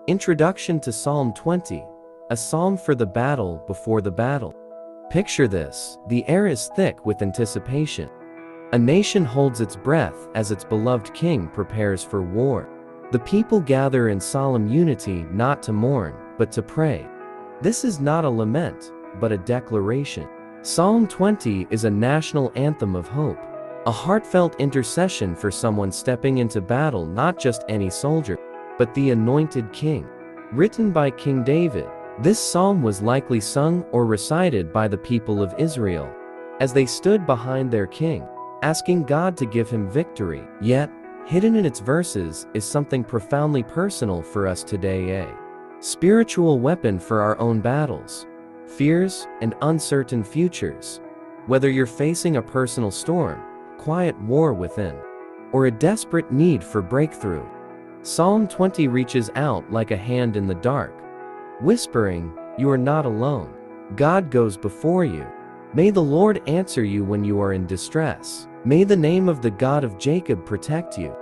Introduction to Psalm 20, a psalm for the battle before the battle. Picture this: the air is thick with anticipation. A nation holds its breath as its beloved king prepares for war. The people gather in solemn unity, not to mourn, but to pray. This is not a lament, but a declaration. Psalm 20 is a national anthem of hope, a heartfelt intercession for someone stepping into battle, not just any soldier, but the anointed king. Written by King David, this psalm was likely sung or recited by the people of Israel as they stood behind their king, asking God to give him victory. Yet, hidden in its verses is something profoundly personal for us today, a spiritual weapon for our own battles, fears, and uncertain futures. Whether you're facing a personal storm, quiet war within, or a desperate need for breakthrough, Psalm 20 reaches out like a hand in the dark, whispering, "You are not alone. God goes before you. May the Lord answer you when you are in distress. May the name of the God of Jacob protect you."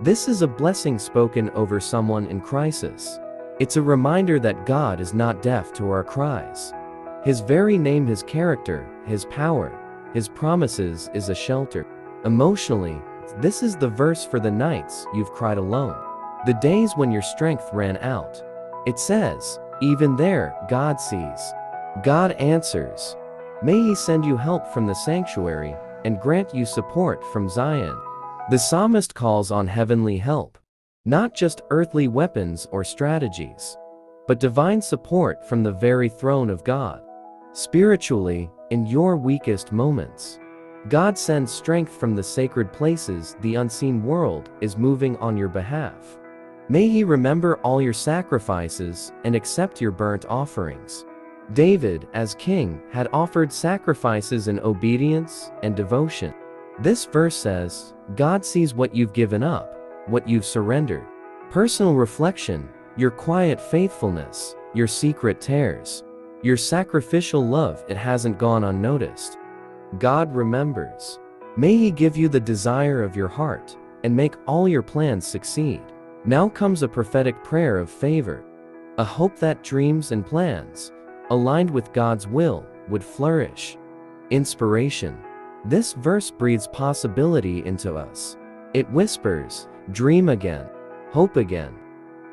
This is a blessing spoken over someone in crisis. It's a reminder that God is not deaf to our cries. His very name, His character, His power, His promises is a shelter. Emotionally, this is the verse for the nights you've cried alone, the days when your strength ran out. It says, even there, God sees. God answers. May He send you help from the sanctuary and grant you support from Zion. The psalmist calls on heavenly help, not just earthly weapons or strategies, but divine support from the very throne of God. Spiritually, in your weakest moments, God sends strength from the sacred places. The unseen world is moving on your behalf. May He remember all your sacrifices and accept your burnt offerings. David, as king, had offered sacrifices in obedience and devotion. This verse says, God sees what you've given up, what you've surrendered. Personal reflection: your quiet faithfulness, your secret tears, your sacrificial love, it hasn't gone unnoticed. God remembers. May He give you the desire of your heart and make all your plans succeed. Now comes a prophetic prayer of favor, a hope that dreams and plans aligned with God's will would flourish. Inspiration: this verse breathes possibility into us. It whispers, dream again, hope again.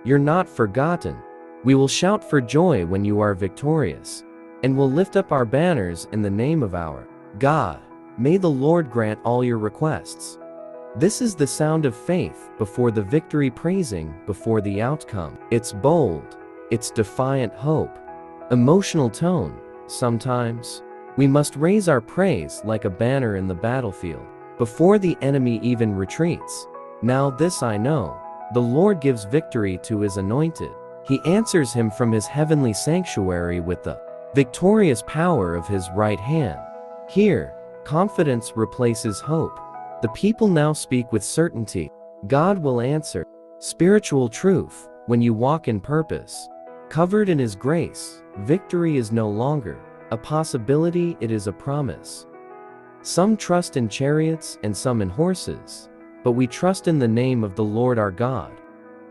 You're not forgotten. We will shout for joy when you are victorious, and will lift up our banners in the name of our God. May the Lord grant all your requests. This is the sound of faith before the victory, praising before the outcome. It's bold, it's defiant hope. Emotional tone: sometimes we must raise our praise like a banner in the battlefield, before the enemy even retreats. Now this I know, the Lord gives victory to His anointed. He answers him from His heavenly sanctuary with the victorious power of His right hand. Here, confidence replaces hope. The people now speak with certainty. God will answer. Spiritual truth: when you walk in purpose, covered in His grace, victory is no longer a possibility, it is a promise. Some trust in chariots and some in horses, but we trust in the name of the Lord our God.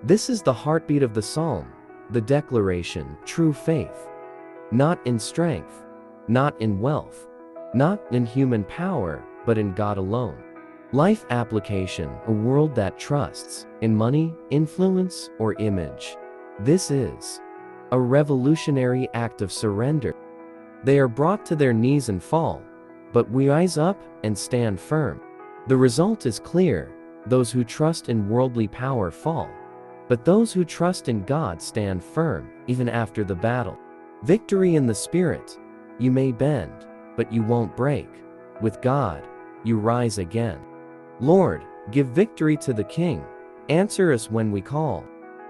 This is the heartbeat of the psalm, the declaration: true faith. Not in strength, not in wealth, not in human power, but in God alone. Life application: a world that trusts in money, influence, or image. This is a revolutionary act of surrender. They are brought to their knees and fall, but we rise up and stand firm. The result is clear: those who trust in worldly power fall, but those who trust in God stand firm, even after the battle. Victory in the Spirit: you may bend, but you won't break. With God, you rise again. Lord, give victory to the King. Answer us when we call.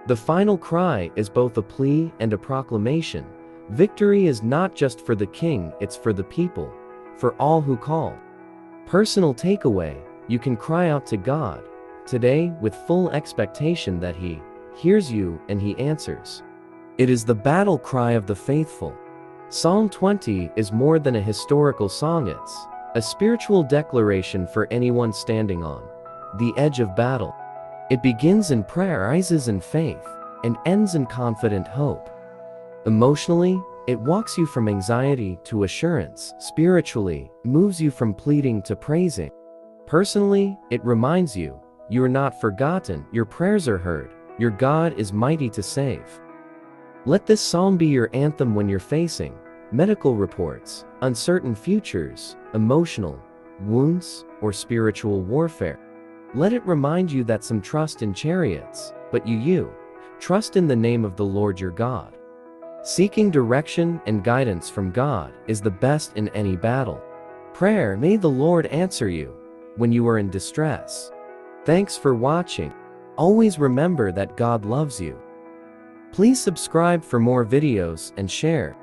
The final cry is both a plea and a proclamation. Victory is not just for the King, it's for the people, for all who call. Personal takeaway: you can cry out to God today with full expectation that He hears you and He answers. It is the battle cry of the faithful. Psalm 20 is more than a historical song, it's a spiritual declaration for anyone standing on the edge of battle. It begins in prayer, rises in faith, and ends in confident hope. Emotionally, it walks you from anxiety to assurance. Spiritually, moves you from pleading to praising. Personally, it reminds you, you are not forgotten, your prayers are heard, your God is mighty to save. Let this psalm be your anthem when you're facing medical reports, uncertain futures, emotional wounds, or spiritual warfare. Let it remind you that some trust in chariots, but you trust in the name of the Lord your God. Seeking direction and guidance from God is the best in any battle. Prayer, may the Lord answer you when you are in distress. Thanks for watching. Always remember that God loves you. Please subscribe for more videos and share.